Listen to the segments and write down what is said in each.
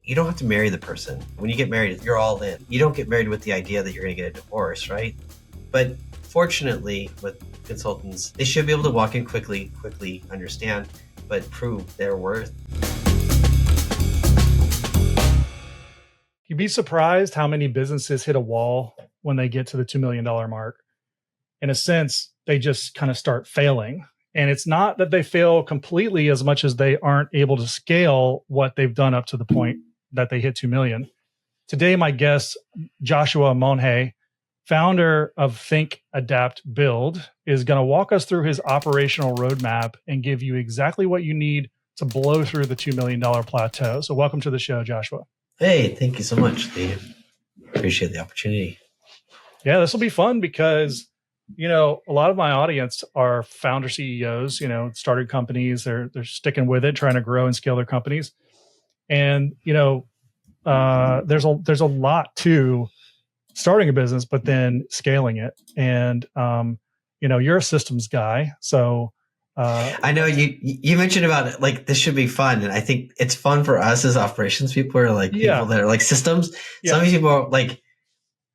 you don't have to marry the person. When you get married, you're all in. You don't get married with the idea that you're going to get a divorce, right? But fortunately, with consultants, they should be able to walk in quickly understand, but prove their worth. You'd be surprised how many businesses hit a wall when they get to the $2 million mark. In a sense, they just kind of start failing. And it's not that they fail completely as much as they aren't able to scale what they've done up to the point that they hit 2 million. Today, my guest, Joshua Monge, founder of Think, Adapt, Build, is going to walk us through his operational roadmap and give you exactly what you need to blow through the $2 million plateau. So welcome to the show, Joshua. Hey, thank you so much, Steve. Appreciate the opportunity. Yeah, this will be fun because, a lot of my audience are founder CEOs, started companies. They're sticking with it, trying to grow and scale their companies. And, there's a lot to starting a business, but then scaling it. And, you're a systems guy. So I know you mentioned about it, like, this should be fun. And I think it's fun for us as operations people, or like people that are like systems. Yeah. Some people are like,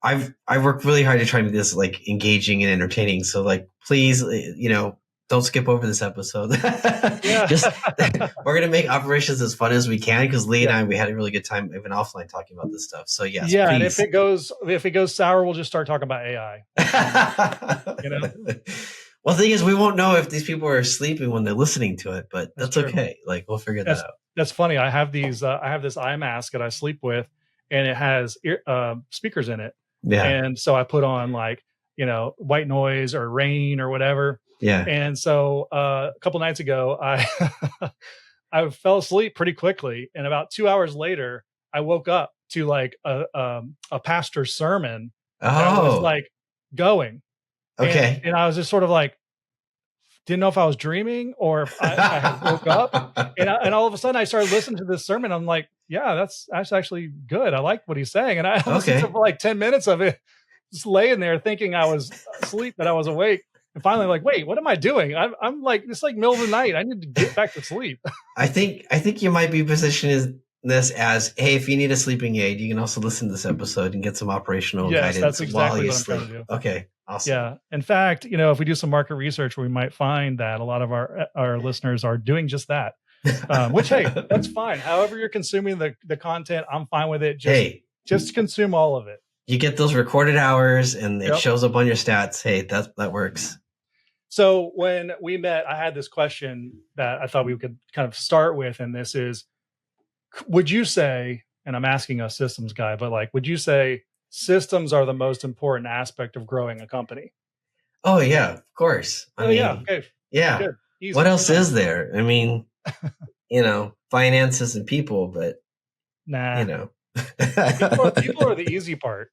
I work really hard to try to make this like engaging and entertaining. So like, please, don't skip over this episode. We're going to make operations as fun as we can, because Lee and I, we had a really good time even offline talking about this stuff. So yes, yeah. Please. And if it goes sour, we'll just start talking about AI. Well, the thing is, we won't know if these people are sleeping when they're listening to it, but that's okay. Like, we'll figure that out. That's funny. I have this eye mask that I sleep with, and it has speakers in it. Yeah. And so I put on like, white noise or rain or whatever. Yeah. And so a couple nights ago, I fell asleep pretty quickly. And about 2 hours later, I woke up to like a pastor's sermon that was like going. Okay. And I was just sort of like, didn't know if I was dreaming or if I had woke up. And all of a sudden I started listening to this sermon. I'm like, yeah, that's actually good. I like what he's saying. And I listened to for like 10 minutes of it, just laying there thinking I was asleep, but I was awake. And finally, like, wait, what am I doing? I'm like, it's like middle of the night. I need to get back to sleep. I think you might be positioning this as, hey, if you need a sleeping aid, you can also listen to this episode and get some operational guidance. That's exactly while you what I'm sleep. trying to do. Okay, awesome. Yeah. In fact, if we do some market research, we might find that a lot of our listeners are doing just that. Which, hey, that's fine. However you're consuming the content, I'm fine with it. Just consume all of it. You get those recorded hours and it shows up on your stats. Hey, that works. So when we met, I had this question that I thought we could kind of start with, and this is, would you say, and I'm asking a systems guy, but like, would you say systems are the most important aspect of growing a company? Oh yeah, of course. I mean, okay. Yeah. Good. Easy. What else is there? I mean, finances and people, but people are the easy part.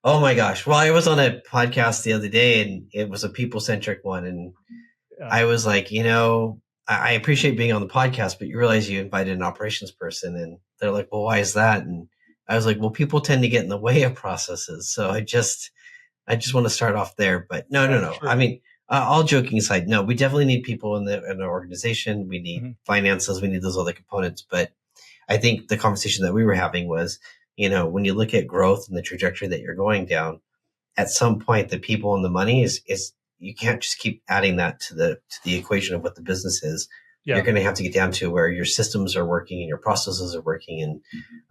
Oh my gosh. Well, I was on a podcast the other day and it was a people-centric one. And I was like, I appreciate being on the podcast, but you realize you invited an operations person, and they're like, well, why is that? And I was like, well, people tend to get in the way of processes. So I just want to start off there, but no. Sure. I mean, all joking aside, no, we definitely need people in our organization. We need finances. We need those other components. But I think the conversation that we were having was, when you look at growth and the trajectory that you're going down, at some point, the people and the money is you can't just keep adding that to the equation of what the business is. Yeah. You're going to have to get down to where your systems are working and your processes are working,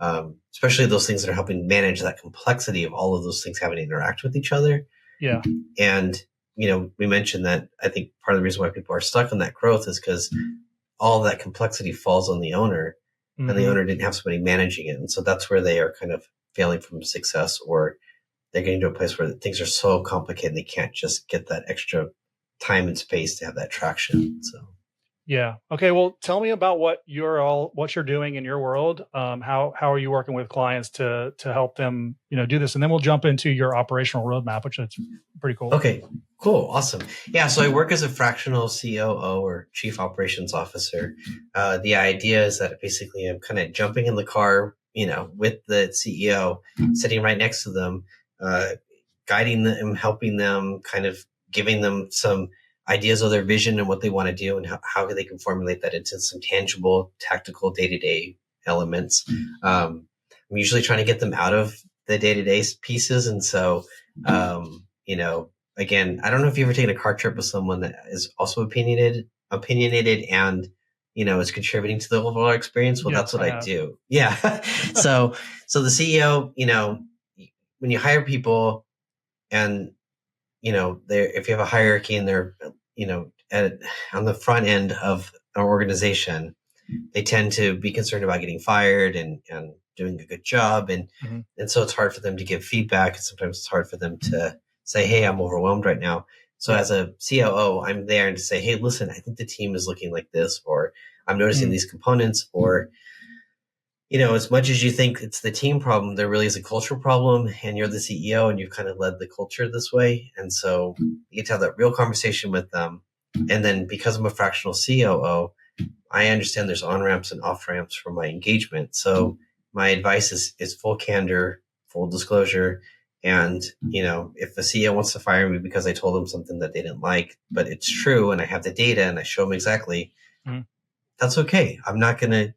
and especially those things that are helping manage that complexity of all of those things having to interact with each other. Yeah. And, we mentioned that I think part of the reason why people are stuck on that growth is because all of that complexity falls on the owner, and the owner didn't have somebody managing it. And so that's where they are kind of failing from success, or they're getting to a place where things are so complicated they can't just get that extra time and space to have that traction. So, yeah. Okay. Well, tell me about what you're doing in your world. How are you working with clients to help them, do this? And then we'll jump into your operational roadmap, which is pretty cool. Okay, cool. Awesome. Yeah. So I work as a fractional COO, or chief operations officer. The idea is that basically I'm kind of jumping in the car, with the CEO, sitting right next to them, guiding them, helping them, kind of giving them some ideas of their vision and what they want to do, and how they can formulate that into some tangible, tactical, day-to-day elements. I'm usually trying to get them out of the day-to-day pieces. And so, again, I don't know if you've ever taken a car trip with someone that is also opinionated and, is contributing to the overall experience. Well, Yes, that's what I I have. do. Yeah. So the CEO, when you hire people and, if you have a hierarchy and they're, on the front end of an organization, they tend to be concerned about getting fired and doing a good job. And so it's hard for them to give feedback. And sometimes it's hard for them to say, hey, I'm overwhelmed right now. So as a COO, I'm there to say, hey, listen, I think the team is looking like this, or I'm noticing these components, or, as much as you think it's the team problem, there really is a cultural problem, and you're the CEO and you've kind of led the culture this way. And so you get to have that real conversation with them. And then because I'm a fractional COO, I understand there's on-ramps and off-ramps for my engagement. So my advice is full candor, full disclosure. And, if a CEO wants to fire me because I told them something that they didn't like, but it's true and I have the data and I show them exactly, that's okay. I'm not going to,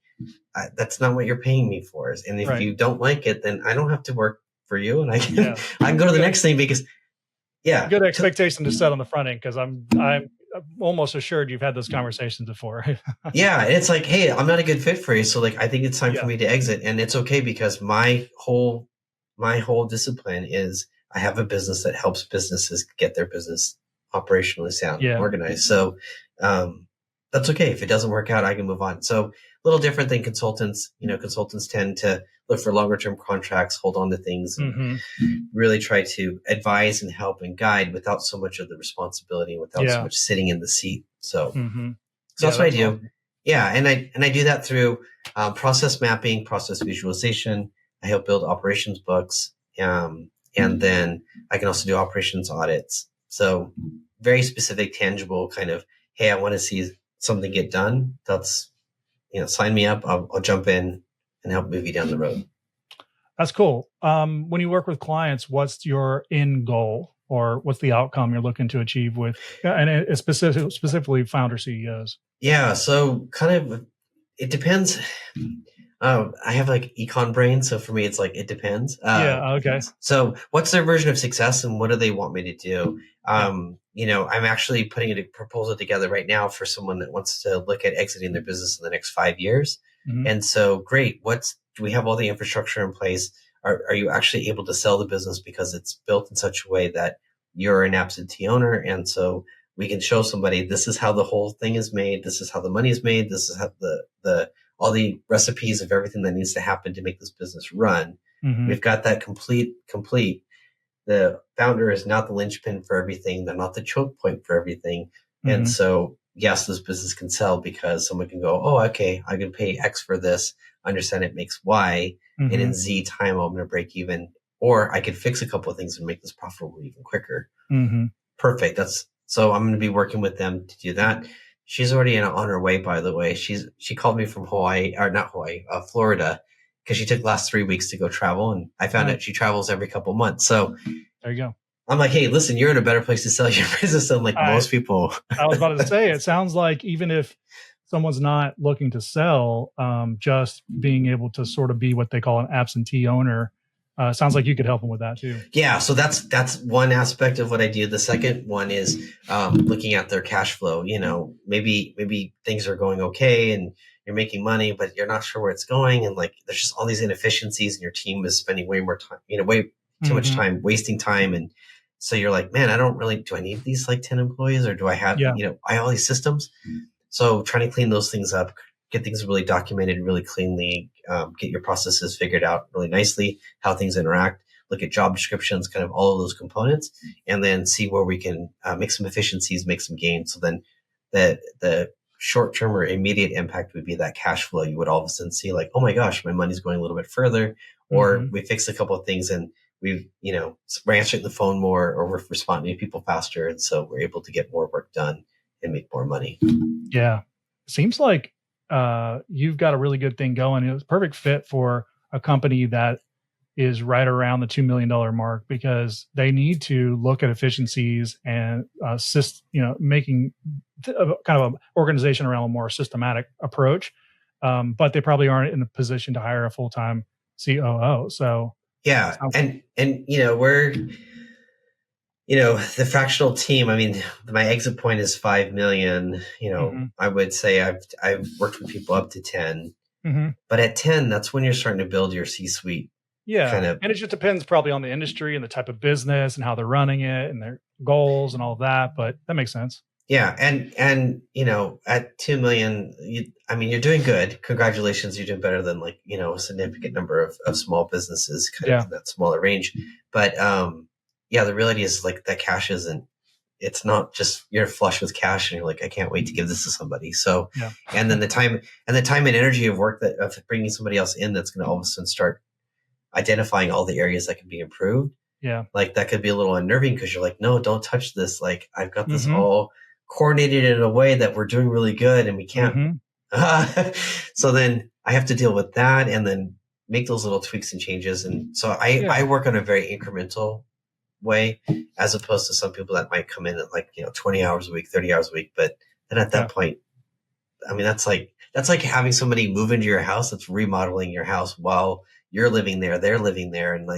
that's not what you're paying me for. And if you don't like it, then I don't have to work for you. And I can go to the next thing because, good expectation to set on the front end, because I'm almost assured you've had those conversations before. Yeah, and it's like, hey, I'm not a good fit for you, so I think it's time for me to exit, and it's okay because my whole discipline is I have a business that helps businesses get their business operationally sound and organized. So that's okay. If it doesn't work out, I can move on. So a little different than consultants. Consultants tend to look for longer term contracts, hold on to things, and really try to advise and help and guide without so much of the responsibility, without so much sitting in the seat. So, so that's what I do. Awesome. Yeah, and I do that through process mapping, process visualization. I help build operations books, and then I can also do operations audits. So very specific, tangible kind of, hey, I want to see something get done. That's, sign me up. I'll jump in and help move you down the road. That's cool. When you work with clients, what's your end goal, or what's the outcome you're looking to achieve with, and specifically founder CEOs? Yeah. So kind of, it depends. I have econ brain. So for me, it's it depends. Okay. So what's their version of success and what do they want me to do? I'm actually putting a proposal together right now for someone that wants to look at exiting their business in the next 5 years. And so great. Do we have all the infrastructure in place? Are you actually able to sell the business because it's built in such a way that you're an absentee owner? And so we can show somebody, this is how the whole thing is made. This is how the money is made. This is how all the recipes of everything that needs to happen to make this business run. We've got that complete. The founder is not the linchpin for everything. They're not the choke point for everything. And so, yes, this business can sell because someone can go, oh, okay, I can pay X for this, understand it makes Y, and in Z time, I'm going to break even. Or I could fix a couple of things and make this profitable even quicker. Perfect. So I'm going to be working with them to do that. She's already on her way, by the way. She called me from Florida, because she took the last 3 weeks to go travel. And I found out she travels every couple months. So there you go. I'm like, hey, listen, you're in a better place to sell your business than most people. I was about to say, it sounds like even if someone's not looking to sell, just being able to sort of be what they call an absentee owner, sounds like you could help them with that too. Yeah. So that's one aspect of what I do. The second one is looking at their cash flow. Maybe things are going okay and you're making money, but you're not sure where it's going. And there's just all these inefficiencies and your team is spending way more time, way too much time, wasting time. And so you're like, man, do I need these 10 employees, or do I have, I have all these systems. So trying to clean those things up, get things really documented, really cleanly, get your processes figured out really nicely, how things interact, look at job descriptions, kind of all of those components, and then see where we can make some efficiencies, make some gains. So then the short-term or immediate impact would be that cash flow. You would all of a sudden see oh my gosh, my money's going a little bit further, or we fixed a couple of things and we're answering the phone more, or we're responding to people faster. And so we're able to get more work done and make more money. Yeah. Seems like you've got a really good thing going. It was a perfect fit for a company that is right around the $2 million mark, because they need to look at efficiencies and assist, making kind of an organization around a more systematic approach. but they probably aren't in the position to hire a full-time COO. So yeah, and we're the fractional team. I mean, my exit point is 5 million. I would say I've worked with people up to 10, but at 10, that's when you're starting to build your C-suite. Yeah, kind of, and it just depends probably on the industry and the type of business and how they're running it and their goals and all of that. But that makes sense. Yeah, and at 2 million, you're doing good. Congratulations, you're doing better than a significant number of small businesses kind of in that smaller range. But the reality is that cash isn't. It's not just you're flush with cash and you're like, I can't wait to give this to somebody. So, and then the time and energy of work of bringing somebody else in that's going to all of a sudden start identifying all the areas that can be improved. Yeah, that could be a little unnerving because you're like, no, don't touch this. I've got this all coordinated in a way that we're doing really good and we can't. So then I have to deal with that and then make those little tweaks and changes. And so I work on a very incremental way as opposed to some people that might come in at 20 hours a week, 30 hours a week. But then at that point, that's like having somebody move into your house that's remodeling your house while you're living there, they're living there. And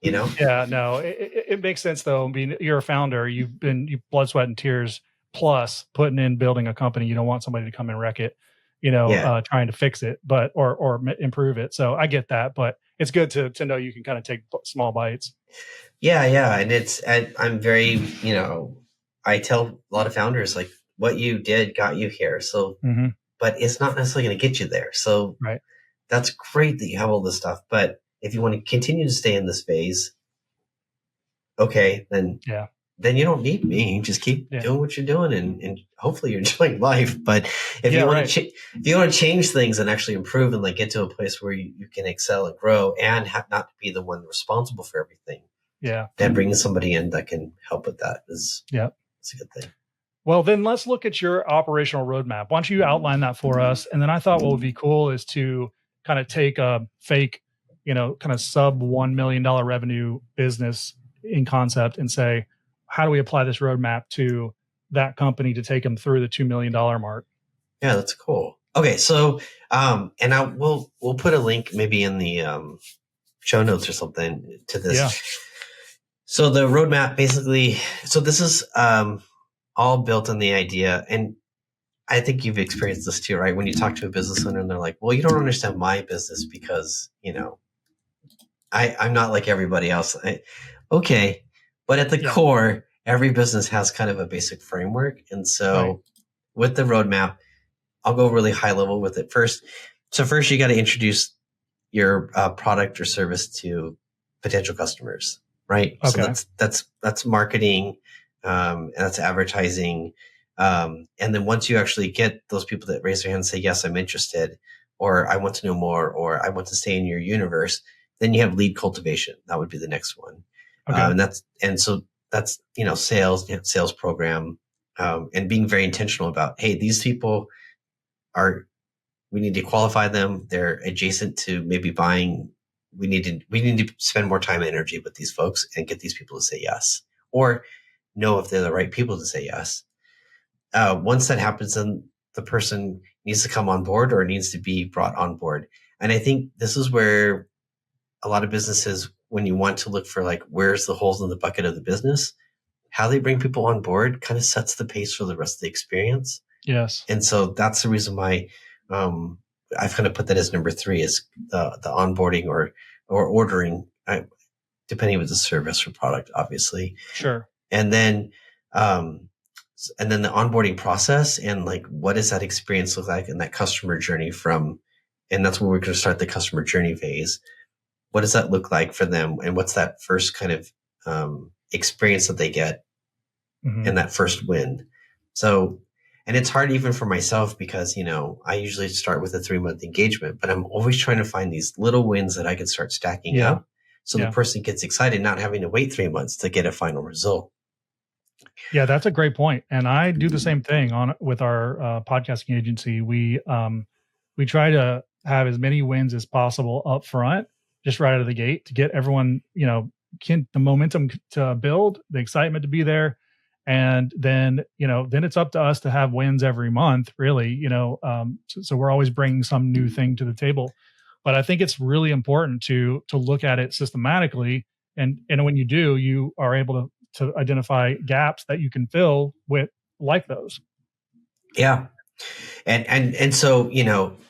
Yeah, no, it makes sense though. I mean, you're a founder, you blood, sweat, and tears plus putting in building a company. You don't want somebody to come and wreck it, trying to fix it, but or improve it. So I get that, but it's good to know you can kind of take small bites. Yeah, and I'm very, I tell a lot of founders what you did got you here. So, but it's not necessarily going to get you there. So, that's great that you have all this stuff, but if you want to continue to stay in this phase, okay, then you don't need me. Just keep doing what you're doing, and hopefully you're enjoying life. But if you want to change things and actually improve and get to a place where you can excel and grow and have not be the one responsible for everything, then bringing somebody in that can help with that is it's a good thing. Well, then let's look at your operational roadmap. Why don't you outline that for us? And then I thought what would be cool is to kind of take a fake, kind of sub $1 million revenue business in concept and say, how do we apply this roadmap to that company to take them through the $2 million mark? Yeah, that's cool. Okay. So, and we'll put a link maybe in the show notes or something to this. Yeah. So the roadmap basically, this is all built on the idea, and I think you've experienced this too, right? When you talk to a business owner and they're like, well, you don't understand my business because, I'm not like everybody else. Okay. But at the core, every business has kind of a basic framework. And so with the roadmap, I'll go really high level with it first. So first you got to introduce your product or service to potential customers, right? Okay. So that's marketing, and that's advertising. And then once you actually get those people that raise their hand and say, yes, I'm interested, or I want to know more, or I want to stay in your universe, then you have lead cultivation. That would be the next one. Okay. And so that's, sales program, and being very intentional about, hey, these people we need to qualify them. They're adjacent to maybe buying. We need to spend more time and energy with these folks and get these people to say yes, or know if they're the right people to say yes. Once that happens, then the person needs to come on board or needs to be brought on board. And I think this is where a lot of businesses, when you want to look for where's the holes in the bucket of the business, how they bring people on board kind of sets the pace for the rest of the experience. Yes. And so that's the reason why I've kind of put that as number 3 is the onboarding or ordering, depending on the service or product, obviously. Sure. And then the onboarding process and what does that experience look like in that customer journey and that's where we're going to start the customer journey phase. What does that look like for them? And what's that first kind of experience that they get in that first win? So, and it's hard even for myself because, I usually start with a 3-month engagement, but I'm always trying to find these little wins that I can start stacking up. So the person gets excited, not having to wait 3 months to get a final result. Yeah, that's a great point. And I do the same thing with our podcasting agency. We try to have as many wins as possible up front, just right out of the gate to get everyone, the momentum to build, the excitement to be there. And then, then it's up to us to have wins every month, really, so we're always bringing some new thing to the table. But I think it's really important to look at it systematically. And when you do, you are able to identify gaps that you can fill with like those. Yeah. And so,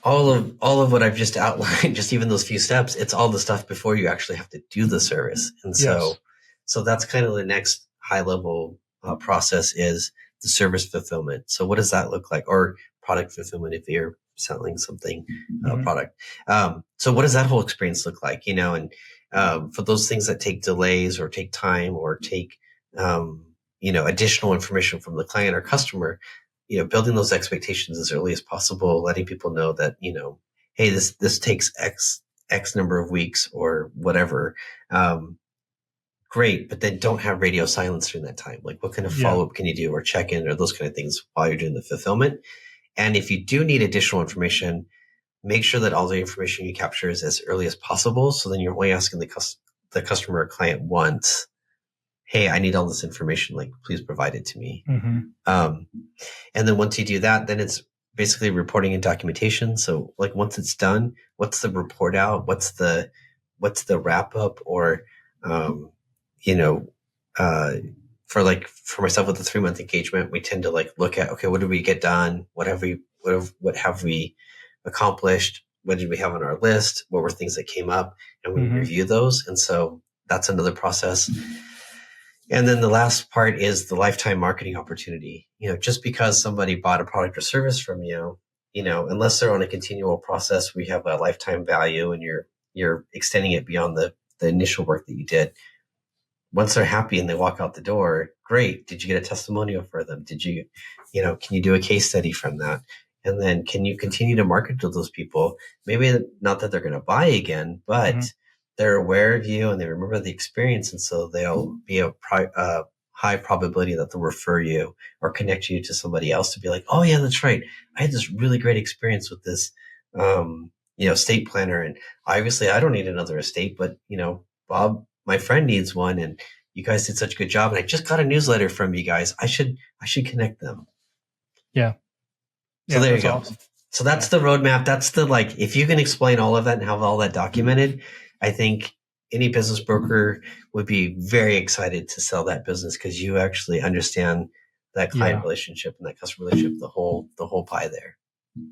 all of what I've just outlined, just even those few steps, it's all the stuff before you actually have to do the service. And Yes. so that's kind of the next high level process is the service fulfillment. So what does that look like? Or product fulfillment if you're selling something, product. So what does that whole experience look like? And for those things that take delays or take time or take, additional information from the client or customer, building those expectations as early as possible, letting people know that, hey, this takes X number of weeks or whatever. Great, but then don't have radio silence during that time. Like, what kind of follow-up can you do or check-in or those kind of things while you're doing the fulfillment? And if you do need additional information, make sure that all the information you capture is as early as possible. So then you're only asking the customer or client once, hey, I need all this information. Like, please provide it to me. And then once you do that, then it's basically reporting and documentation. So like once it's done, what's the report out? What's the wrap up? Or, for myself with the 3-month engagement, we tend to like look at, okay, what did we get done? What have we accomplished? What did we have on our list? What were things that came up? And we review those. And so that's another process. And then the last part is the lifetime marketing opportunity. Just because somebody bought a product or service from you, unless they're on a continual process, we have a lifetime value and you're extending it beyond the initial work that you did. Once they're happy and they walk out the door, great. Did you get a testimonial for them? Did you, can you do a case study from that? And then can you continue to market to those people? Maybe not that they're going to buy again, but they're aware of you and they remember the experience. And so they'll be a high probability that they'll refer you or connect you to somebody else to be like, oh yeah, that's right. I had this really great experience with this, estate planner. And obviously I don't need another estate, but Bob, my friend needs one and you guys did such a good job. And I just got a newsletter from you guys. I should connect them. Yeah. So there you go. Awesome. So that's the roadmap. That's if you can explain all of that and have all that documented, I think any business broker would be very excited to sell that business because you actually understand that client relationship and that customer relationship, the whole pie there.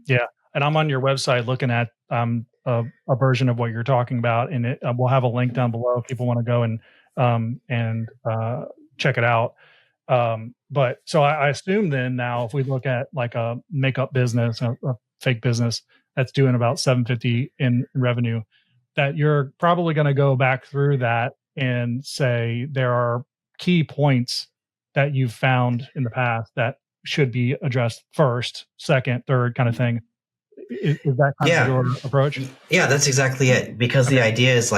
Yeah. And I'm on your website looking at a version of what you're talking about, and we'll have a link down below if people want to go and check it out. But so I assume then now if we look at like a makeup business, a fake business that's doing about $750 in revenue, that you're probably going to go back through that and say there are key points that you've found in the past that should be addressed first, second, third kind of thing. Is that kind of your approach? Yeah, that's exactly it. Because the idea is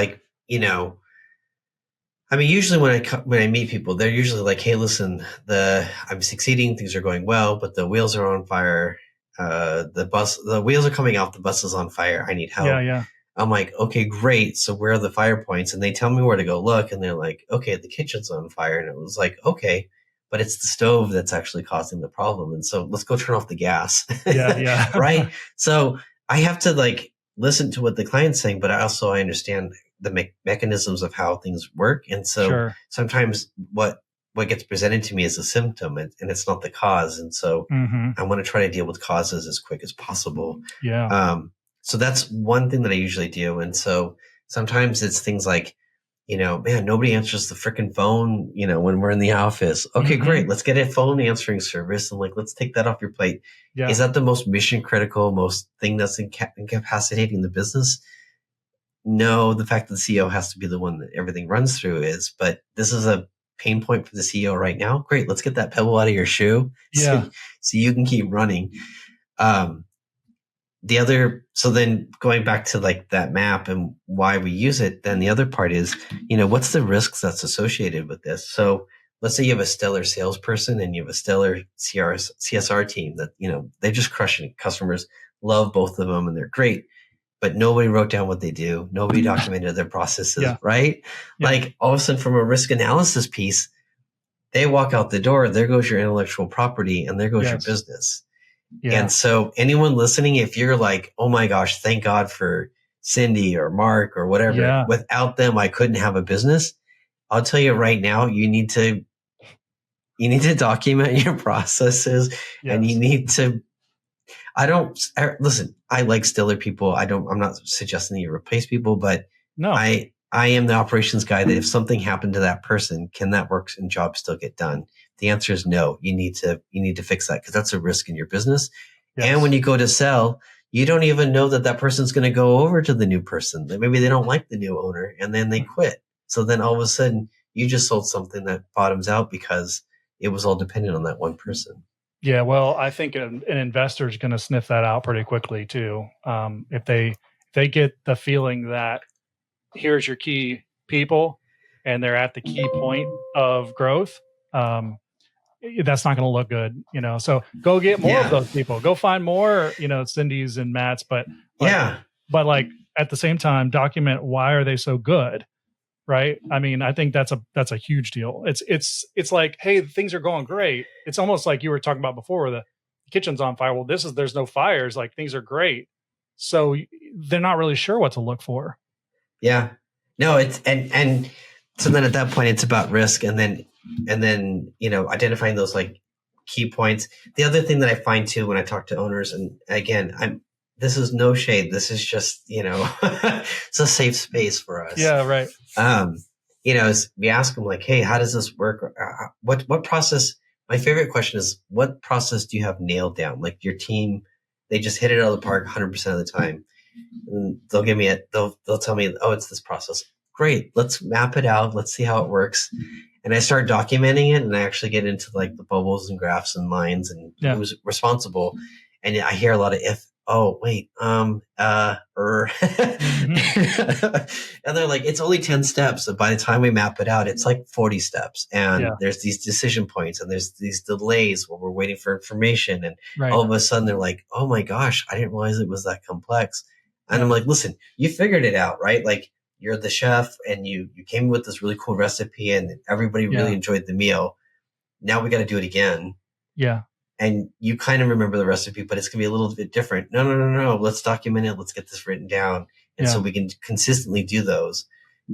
usually when I meet people, they're usually like, hey, listen, I'm succeeding, things are going well, but the wheels are on fire. The wheels are coming off, the bus is on fire. I need help. Yeah. I'm like, okay, great. So where are the fire points? And they tell me where to go look. And they're like, okay, the kitchen's on fire. And it was like, okay, but it's the stove that's actually causing the problem. And so let's go turn off the gas. Yeah. Right. So I have to listen to what the client's saying, but I understand the mechanisms of how things work. And so sometimes what gets presented to me is a symptom and it's not the cause. And so I want to try to deal with causes as quick as possible. Yeah. So that's one thing that I usually do. And so sometimes it's things like, man, nobody answers the freaking phone, when we're in the office. Okay, great. Let's get a phone answering service. And let's take that off your plate. Yeah. Is that the most mission critical, most thing that's incapacitating the business? No, the fact that the CEO has to be the one that everything runs through is, but this is a pain point for the CEO right now. Great. Let's get that pebble out of your shoe. Yeah. So you can keep running. So then going back to that map and why we use it, then the other part is, what's the risks that's associated with this? So let's say you have a stellar salesperson and you have a stellar CSR team that, they're just crushing it. Customers love both of them and they're great, but nobody wrote down what they do. Nobody documented their processes, right? Yeah. All of a sudden from a risk analysis piece, they walk out the door, there goes your intellectual property and there goes your Yes. business. Yeah. And so anyone listening, if you're like, oh my gosh, thank God for Cindy or Mark or whatever, Yeah. without them, I couldn't have a business. I'll tell you right now, you need to document your processes and you Yes. need to, listen, I like stellar people. I'm not suggesting that you replace people, but No. I am the operations guy that if something happened to that person, can that work and job still get done? The answer is no. You need to fix that because that's a risk in your business. Yes. And when you go to sell, you don't even know that that person's going to go over to the new person. Maybe they don't like the new owner and then they quit. So then all of a sudden you just sold something that bottoms out because it was all dependent on that one person. Yeah, well, I think an investor is going to sniff that out pretty quickly too. If they get the feeling that here's your key people, and they're at the key point of growth, that's not going to look good, So go get more of those people. Go find more, Cindy's and Matt's, but like at the same time, document why are they so good. Right. I mean, I think that's a huge deal. It's like, hey, things are going great. It's almost like you were talking about before, where the kitchen's on fire. Well, there's no fires. Like things are great. So they're not really sure what to look for. Yeah. No, it's and so then at that point it's about risk and then identifying those like key points. The other thing that I find too when I talk to owners, and again, this is no shade. This is just, it's a safe space for us. Yeah, right. Is we ask them like, hey, how does this work? What process? My favorite question is, what process do you have nailed down? Like your team, they just hit it out of the park 100% of the time. And they'll give me they'll tell me, oh, it's this process. Great. Let's map it out. Let's see how it works. And I start documenting it and I actually get into like the bubbles and graphs and lines and who's responsible. And I hear a lot of and they're like, it's only 10 steps. And by the time we map it out, it's like 40 steps. And there's these decision points and there's these delays where we're waiting for information. And all of a sudden they're like, oh my gosh, I didn't realize it was that complex. And I'm like, listen, you figured it out, right? Like you're the chef and you came with this really cool recipe and everybody really enjoyed the meal. Now we got to do it again. Yeah. And you kind of remember the recipe, but it's going to be a little bit different. No. Let's document it. Let's get this written down. And so we can consistently do those.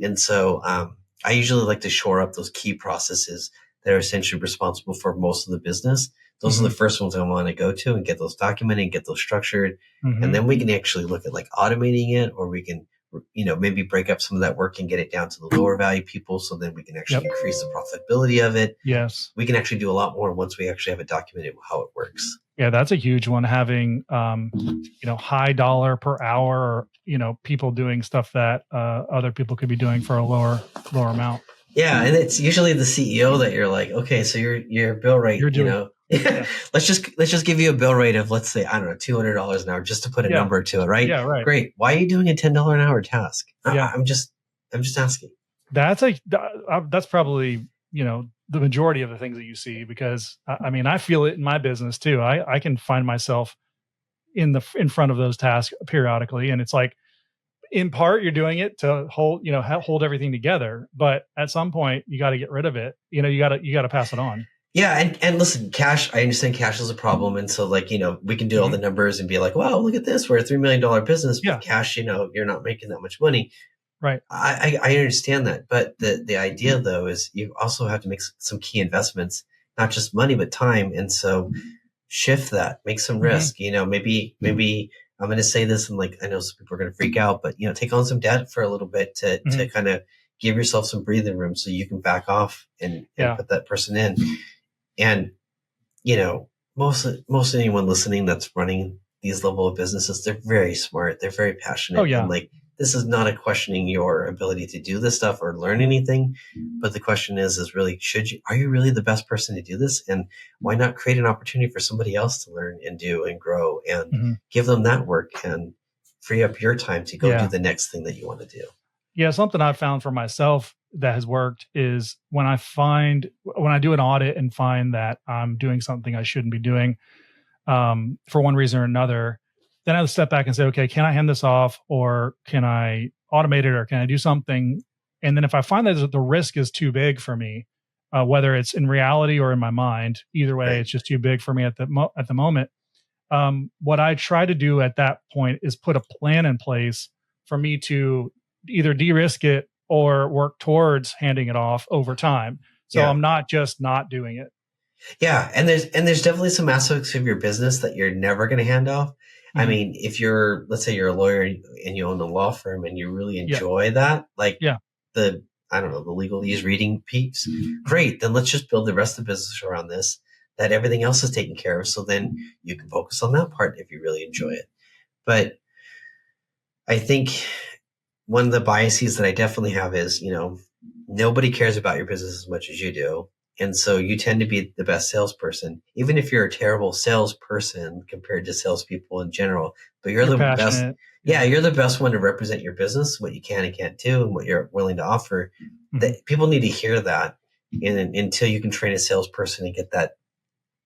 And so I usually like to shore up those key processes that are essentially responsible for most of the business. Those are the first ones I want to go to and get those documented and get those structured. And then we can actually look at like automating it, or we can, maybe break up some of that work and get it down to the lower value people. So then we can actually increase the profitability of it. Yes. We can actually do a lot more once we actually have it documented how it works. Yeah, that's a huge one. Having, high dollar per hour, people doing stuff that other people could be doing for a lower amount. Yeah, and it's usually the CEO that you're like, okay, so your bill rate, let's just give you a bill rate of, let's say, I don't know, $200 an hour, just to put a number to it, right? Yeah, right. Great. Why are you doing a $10 an hour task? I'm just asking. That's probably, the majority of the things that you see, because I feel it in my business too. I can find myself in front of those tasks periodically, and it's like, in part, you're doing it to hold everything together, but at some point you got to get rid of it. You got to pass it on. Yeah. And listen, cash, I understand cash is a problem. And so like, we can do all the numbers and be like, wow, look at this. We're a $3 million business with cash, you're not making that much money. Right. I understand that. But the idea though, is you also have to make some key investments, not just money, but time. And so shift that, make some risk, maybe I'm going to say this, and like, I know some people are going to freak out, but take on some debt for a little bit to kind of give yourself some breathing room so you can back off and put that person in. And, most anyone listening that's running these level of businesses, they're very smart. They're very passionate. And like, this is not a questioning your ability to do this stuff or learn anything. But the question is really, are you really the best person to do this? And why not create an opportunity for somebody else to learn and do and grow and give them that work and free up your time to go do the next thing that you want to do? Yeah. Something I've found for myself that has worked is when I do an audit and find that I'm doing something I shouldn't be doing, for one reason or another, then I step back and say, okay, can I hand this off, or can I automate it, or can I do something? And then if I find that the risk is too big for me, whether it's in reality or in my mind. Either way, Right. it's just too big for me at the moment. What I try to do at that point is put a plan in place for me to either de-risk it or work towards handing it off over time. So I'm not just not doing it. Yeah, and there's definitely some aspects of your business that you're never going to hand off. I mean, if let's say you're a lawyer and you own a law firm and you really enjoy that, like the I don't know, the legalese reading piece, great. Then let's just build the rest of the business around this. That everything else is taken care of. So then you can focus on that part if you really enjoy it. But I think one of the biases that I definitely have is, nobody cares about your business as much as you do. And so you tend to be the best salesperson, even if you're a terrible salesperson compared to salespeople in general, but you're the passionate. best. Yeah, you're the best one to represent your business, what you can and can't do, and what you're willing to offer. That people need to hear that. And until you can train a salesperson and get that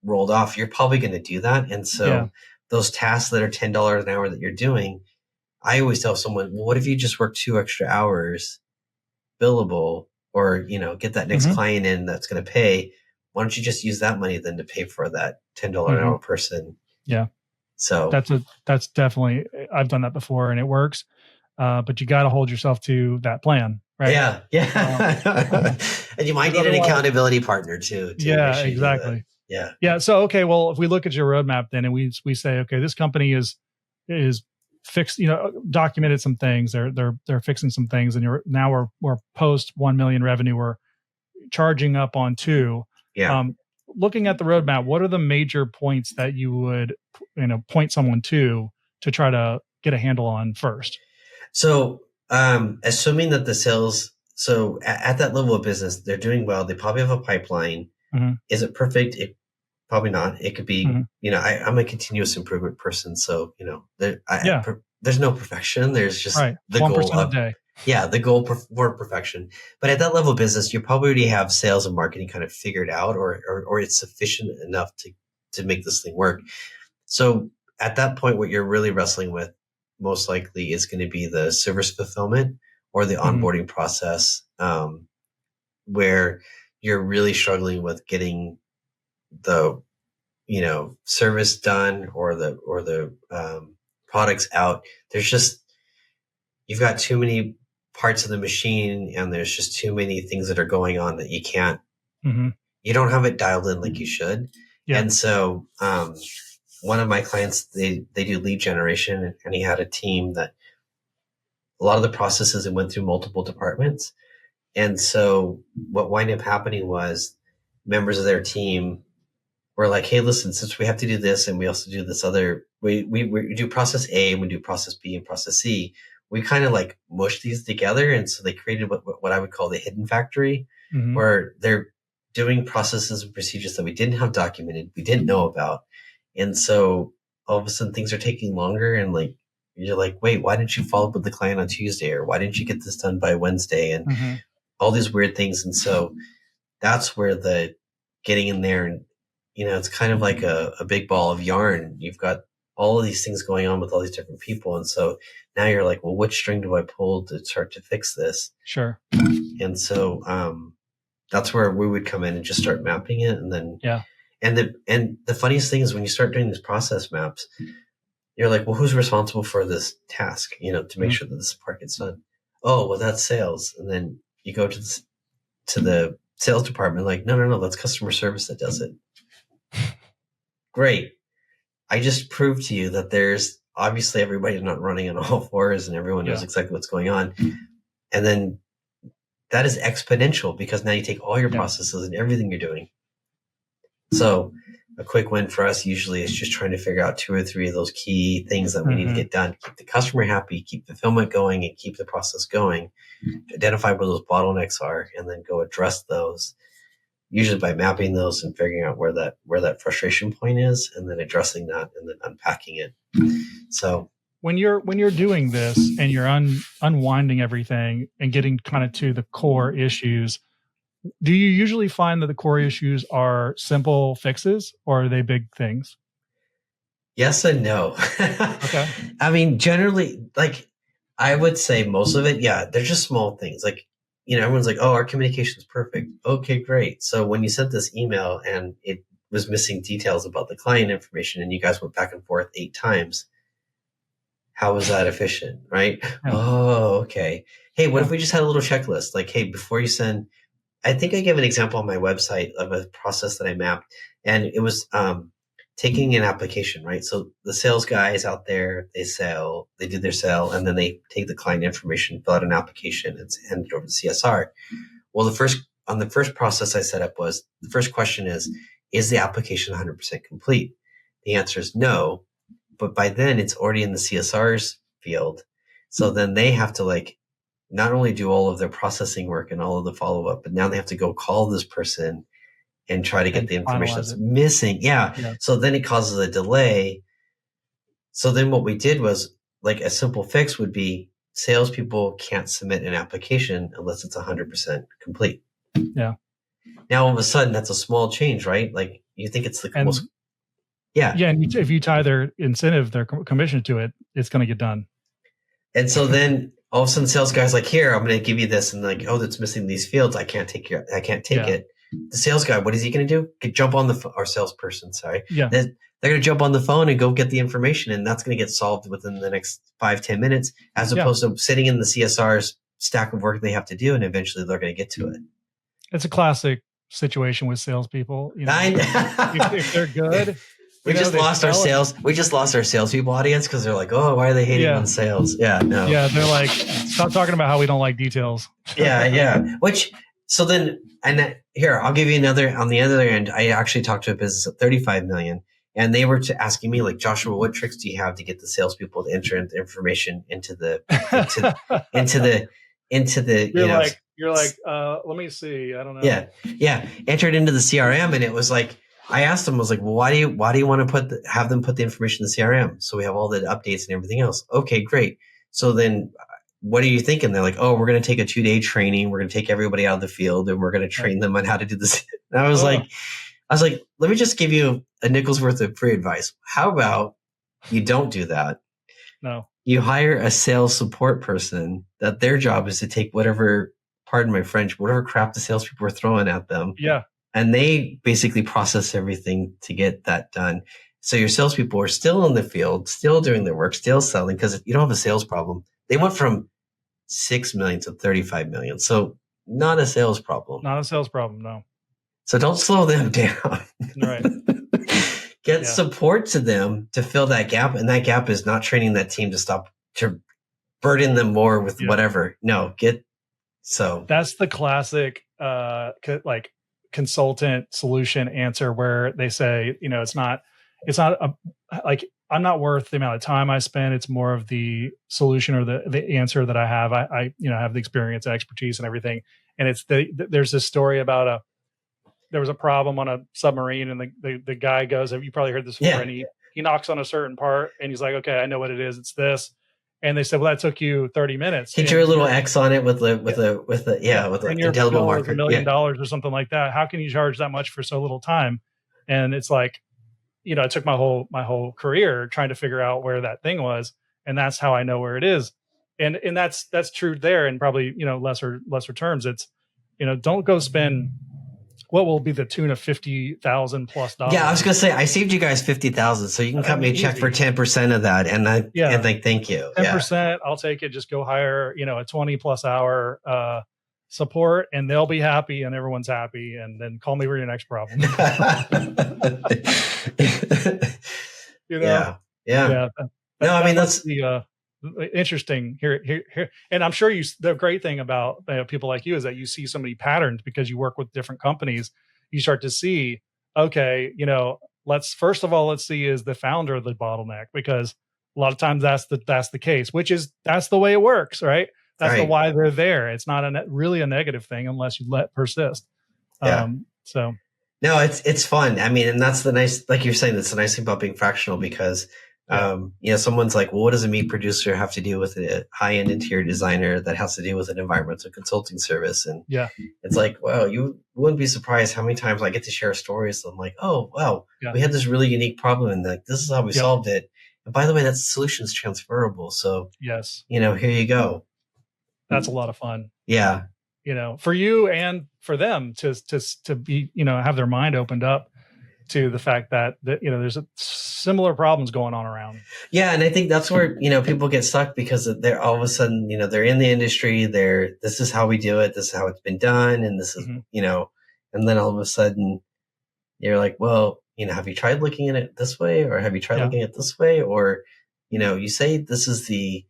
rolled off, you're probably going to do that. And so those tasks that are $10 an hour that you're doing, I always tell someone, well, what if you just work 2 extra hours billable, or, get that next client in that's going to pay? Why don't you just use that money then to pay for that $10 an hour person? Yeah. So that's definitely, I've done that before and it works. But you got to hold yourself to that plan, right? Yeah. And you might need an accountability partner too. Yeah, exactly. Yeah. So, okay. Well, if we look at your roadmap then, and we say, okay, this company is fixed, documented some things. They're fixing some things, and now we're post 1 million revenue. We're charging up on 2. Yeah. Looking at the roadmap, what are the major points that you would, point someone to try to get a handle on first? So, assuming that the sales, at that level of business, they're doing well. They probably have a pipeline. Is it perfect? Probably not. It could be, I'm a continuous improvement person. So, there's no perfection. There's just the 1% goal of a day. Yeah, the goal for perfection. But at that level of business, you probably already have sales and marketing kind of figured out, or it's sufficient enough to make this thing work. So at that point, what you're really wrestling with most likely is going to be the service fulfillment or the onboarding process, where you're really struggling with getting the service done or the products out. You've got too many parts of the machine, and there's just too many things that are going on that you don't have it dialed in like you should. And so one of my clients, they do lead generation, and he had a team that a lot of the processes, it went through multiple departments. And so what wound up happening was members of their team were like, hey, listen, since we have to do this and we also do this other, we do process A and we do process B and process C, we kind of like mush these together. And so they created what I would call the hidden factory, where they're doing processes and procedures that we didn't have documented, we didn't know about. And so all of a sudden things are taking longer, and like, you're like, wait, why didn't you follow up with the client on Tuesday? Or why didn't you get this done by Wednesday? And all these weird things. And so that's where the getting in there, and, it's kind of like a big ball of yarn. You've got all of these things going on with all these different people. And so now you're like, well, which string do I pull to start to fix this? Sure. And so that's where we would come in and just start mapping it. And then, and the funniest thing is when you start doing these process maps, you're like, well, who's responsible for this task, to make sure that this part gets done? Oh, well, that's sales. And then you go to the sales department, like, no, that's customer service that does it. Great. I just proved to you that there's obviously everybody's not running on all fours and everyone knows exactly what's going on. And then that is exponential, because now you take all your processes and everything you're doing. So a quick win for us usually is just trying to figure out 2 or 3 of those key things that we need to get done, keep the customer happy, keep fulfillment going, and keep the process going, identify where those bottlenecks are, and then go address those, usually by mapping those and figuring out where that frustration point is, and then addressing that and then unpacking it. So when you're doing this and you're unwinding everything and getting kind of to the core issues, do you usually find that the core issues are simple fixes, or are they big things? Yes and no. Okay. I mean, generally, like, I would say most of it, they're just small things. Like, everyone's like, oh, our communication is perfect. Okay, great. So when you sent this email and it was missing details about the client information and you guys went back and forth 8 times, how was that efficient, right? Yeah. Oh, okay. Hey, what Yeah. if we just had a little checklist? Like, hey, before you send, I think I gave an example on my website of a process that I mapped, and it was taking an application, right? So the sales guys out there, they do their sale, and then they take the client information, fill out an application, and hand it over to CSR. Well, the first process I set up was, the first question is the application 100% complete? The answer is no, but by then it's already in the CSR's field. So then they have to like not only do all of their processing work and all of the follow up, but now they have to go call this person and try to get And the information finalize that's it. missing. Yeah. Yeah. So then it causes a delay. So then what we did was, like, a simple fix would be salespeople can't submit an application unless it's 100% complete. Yeah. Now all of a sudden that's a small change, right? Like, you think it's the most, yeah. Yeah. And if you tie their incentive, their commission to it, it's going to get done. And so then all of a sudden, sales guy's like, "Here, I'm going to give you this," and like, "Oh, that's missing these fields. I can't take it." The sales guy, what is he going to do? Jump on the or salesperson, sorry. Yeah. They're going to jump on the phone and go get the information, and that's going to get solved within the next 5-10 minutes, as opposed to sitting in the CSR's stack of work they have to do, and eventually they're going to get to it. It's a classic situation with salespeople. If they're good. We just lost our salespeople audience because they're like, oh, why are they hating on sales? Yeah, no. Yeah, they're like, stop talking about how we don't like details. Yeah. So then, and here, I'll give you another. On the other end, I actually talked to a business at 35 million, and they were asking me, like, Joshua, what tricks do you have to get the salespeople to enter information into the You're like, let me see. I don't know. Yeah. Enter it into the CRM, and it was like, I asked them, I was like, well, why do you want to have them put the information in the CRM? So we have all the updates and everything else. Okay, great. So then what are you thinking? They're like, oh, we're going to take a 2-day training. We're going to take everybody out of the field and we're going to train them on how to do this. And I was like, let me just give you a nickel's worth of free advice. How about you don't do that? No. You hire a sales support person that their job is to take whatever, pardon my French, whatever crap the salespeople are throwing at them. Yeah. And they basically process everything to get that done. So your salespeople are still in the field, still doing their work, still selling, because you don't have a sales problem. They went from 6 million to 35 million. So not a sales problem. Not a sales problem, no. So don't slow them down. Right. Get support to them to fill that gap. And that gap is not training that team to burden them more with whatever. No, that's the classic, consultant solution answer where they say, it's not I'm not worth the amount of time I spend. It's more of the solution or the answer that I have. I have the experience and expertise and everything. And it's there's this story about there was a problem on a submarine, and the guy goes, you probably heard this before, and he knocks on a certain part and he's like, okay, I know what it is. It's this. And they said, well, that took you 30 minutes. He drew a little X on it with the indelible marker. $1 million or something like that. How can you charge that much for so little time? And it's like, it took my whole career trying to figure out where that thing was. And that's how I know where it is. And that's true there. And probably, lesser terms, it's, don't go spend what will be the tune of $50,000 plus. Yeah, I was gonna say I saved you guys $50,000, so you can cut me a check for 10% of that, and thank you. 10%, I'll take it. Just go hire a 20+ hour support, and they'll be happy, and everyone's happy, and then call me for your next problem. Yeah. No, I mean that's the interesting here, and I'm sure the great thing about people like you is that you see so many patterns because you work with different companies. You start to see, okay, let's see, is the founder the bottleneck? Because a lot of times that's the case, that's the way it works, right? That's the why they're there. It's not really a negative thing unless you let persist. So no, it's fun. I mean, and that's the nice, like you're saying, that's the nice thing about being fractional, because someone's like, well, what does a meat producer have to do with a high-end interior designer that has to do with an environmental consulting service? And it's like, well, you wouldn't be surprised how many times I get to share stories. So I'm like, oh, wow, we had this really unique problem, and like, this is how we solved it. And by the way, that solution's transferable. So here you go. That's a lot of fun. Yeah. for you and for them to be, have their mind opened up to the fact that there's similar problems going on around. Yeah, and I think that's where people get stuck because they're all of a sudden they're in the industry. This is how we do it. This is how it's been done, and this is and then all of a sudden you're like, well, have you tried looking at it this way, or have you tried looking at it this way, or you say this is the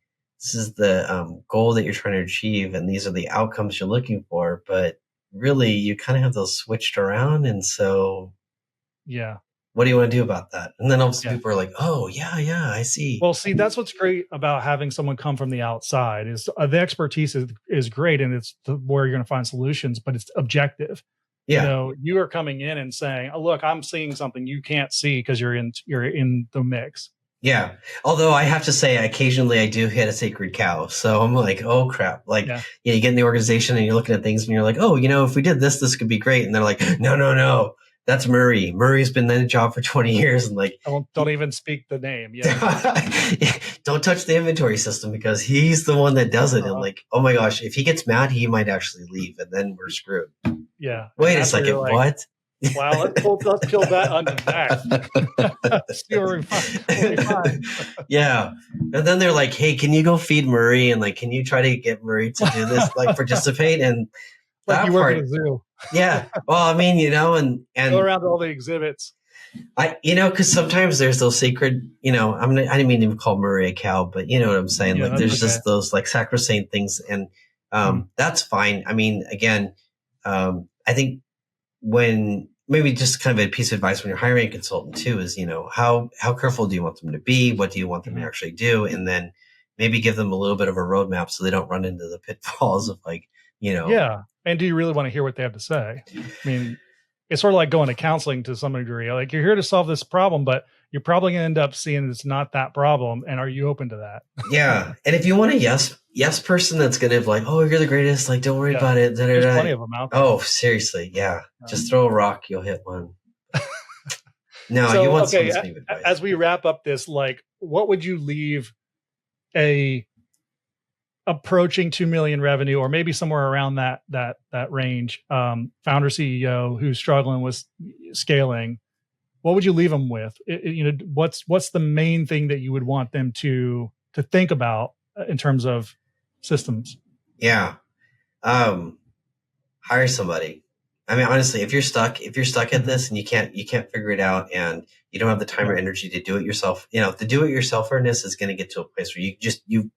goal that you're trying to achieve, and these are the outcomes you're looking for, but really you kind of have those switched around, and so what do you want to do about that? And then also people are like, oh yeah, I see. Well, see, that's what's great about having someone come from the outside is the expertise is great, and it's where you're going to find solutions, but it's objective. Yeah. You are coming in and saying, oh, look, I'm seeing something you can't see because you're in the mix. Yeah. Although I have to say, occasionally I do hit a sacred cow. So I'm like, oh crap. Like, you get in the organization and you're looking at things and you're like, oh, if we did this, this could be great. And they're like, no. That's Murray. Murray's been in the job for 20 years. And like, don't even speak the name. Yeah. Don't touch the inventory system because he's the one that does it. And like, oh my gosh, if he gets mad, he might actually leave and then we're screwed. Yeah. Wait a second. Like, what? Wow. Let's kill that under that. Still fine. Yeah. And then they're like, hey, can you go feed Murray? And like, can you try to get Murray to do this, like participate? And like you work at a zoo. Yeah. Well, I mean, and go around to all the exhibits. Because sometimes there's those sacred, I didn't mean to call Murray a cow, but you know what I'm saying? Like there's just those like sacrosanct things, and that's fine. I mean, again, I think when maybe just kind of a piece of advice when you're hiring a consultant too is, how careful do you want them to be? What do you want them to actually do? And then maybe give them a little bit of a roadmap so they don't run into the pitfalls of like, Yeah. And do you really want to hear what they have to say? I mean, it's sort of like going to counseling to some degree. Like you're here to solve this problem, but you're probably going to end up seeing it's not that problem. And are you open to that? Yeah. And if you want a yes person that's going to be like, oh, you're the greatest. Like, don't worry about it. There's plenty of them out there. Oh, seriously. Yeah. Just throw a rock. You'll hit one. No, you want some advice. As we wrap up this, like, what would you leave a approaching 2 million revenue, or maybe somewhere around that range, founder CEO who's struggling with scaling? What would you leave them with? What's the main thing that you would want them to think about in terms of systems? Yeah. Hire somebody. I mean, honestly, if you're stuck at this and you can't figure it out and you don't have the time or energy to do it yourself, the do it yourselferness is going to get to a place where you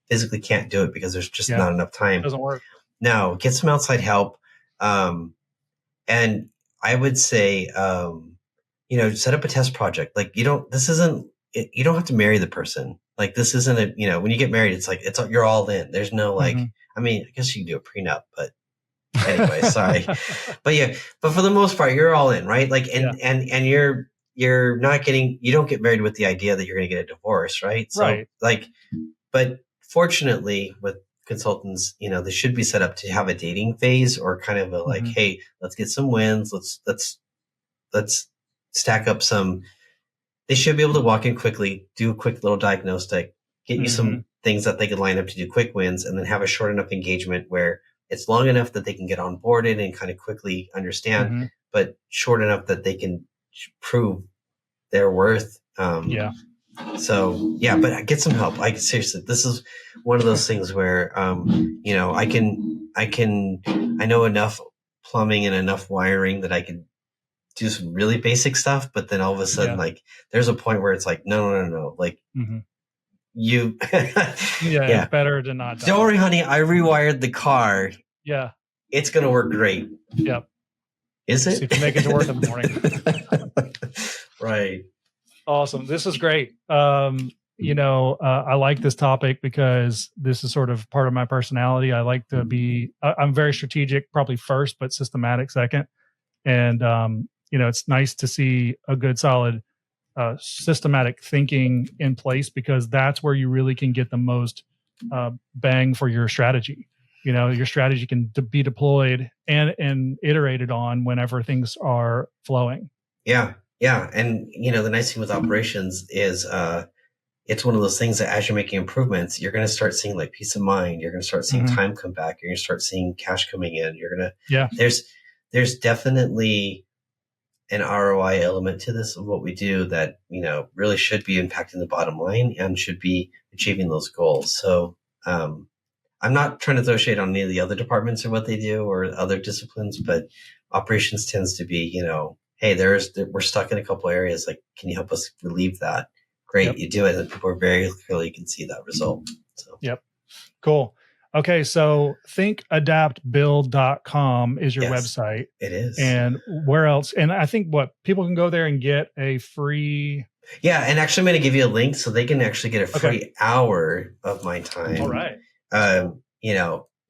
physically can't do it because there's just not enough time. It doesn't work. No, get some outside help. And I would say, set up a test project. Like you don't have to marry the person. Like this isn't when you get married, it's like, you're all in. There's no like, I mean, I guess you can do a prenup, but anyway, sorry. But for the most part, you're all in, right? Like, and you're not you don't get married with the idea that you're going to get a divorce, right? So but fortunately with consultants, they should be set up to have a dating phase or kind of a like, hey, let's get some wins. Let's stack up some. They should be able to walk in quickly, do a quick little diagnostic, get you some things that they could line up to do quick wins, and then have a short enough engagement where it's long enough that they can get onboarded and kind of quickly understand, but short enough that they can prove their worth. So but get some help. Like seriously, this is one of those things where, I know enough plumbing and enough wiring that I can do some really basic stuff, but then all of a sudden, like there's a point where it's like, no. Like you, it's better to not. Don't worry, honey. I rewired the car. Yeah. It's going to work great. Yep. Is it? See if you make it to work in the morning. Right. Awesome. This is great. I like this topic because this is sort of part of my personality. I like to be, I'm very strategic, probably first, but systematic second. And, it's nice to see a good, solid, systematic thinking in place, because that's where you really can get the most bang for your strategy. Your strategy can be deployed and iterated on whenever things are flowing. Yeah. Yeah. And, the nice thing with operations is it's one of those things that as you're making improvements, you're going to start seeing like peace of mind. You're going to start seeing time come back. You're going to start seeing cash coming in. You're going to, there's definitely an ROI element to this of what we do that, really should be impacting the bottom line and should be achieving those goals. So, I'm not trying to throw shade on any of the other departments or what they do or other disciplines, but operations tends to be, hey, we're stuck in a couple areas. Like, can you help us relieve that? Great. You do it. And people are very clearly can see that result. So, Cool. Okay. So thinkadaptbuild.com is your website. It is. And where else? And I think people can go there and get a free. Yeah. And actually I'm going to give you a link so they can actually get a free hour of my time. All right.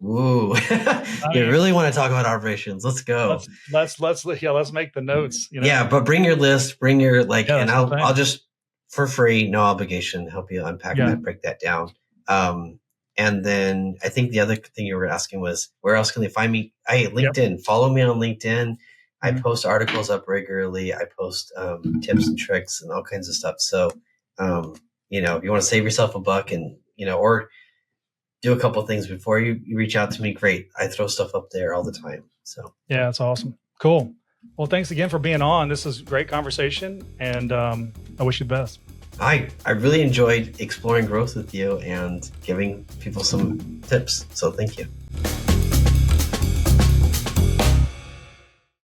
Ooh, you really want to talk about operations? Let's go. Let's make the notes. Yeah, but bring your list, bring your and I'll just for free, no obligation, help you unpack that, break that down. And then I think the other thing you were asking was where else can they find me? LinkedIn. Follow me on LinkedIn. I post articles up regularly. I post tips and tricks and all kinds of stuff. So, if you want to save yourself a buck and or do a couple of things before you reach out to me, great. I throw stuff up there all the time. So yeah, that's awesome. Cool. Well, thanks again for being on. This is a great conversation, and I wish you the best. I really enjoyed exploring growth with you and giving people some tips. So thank you.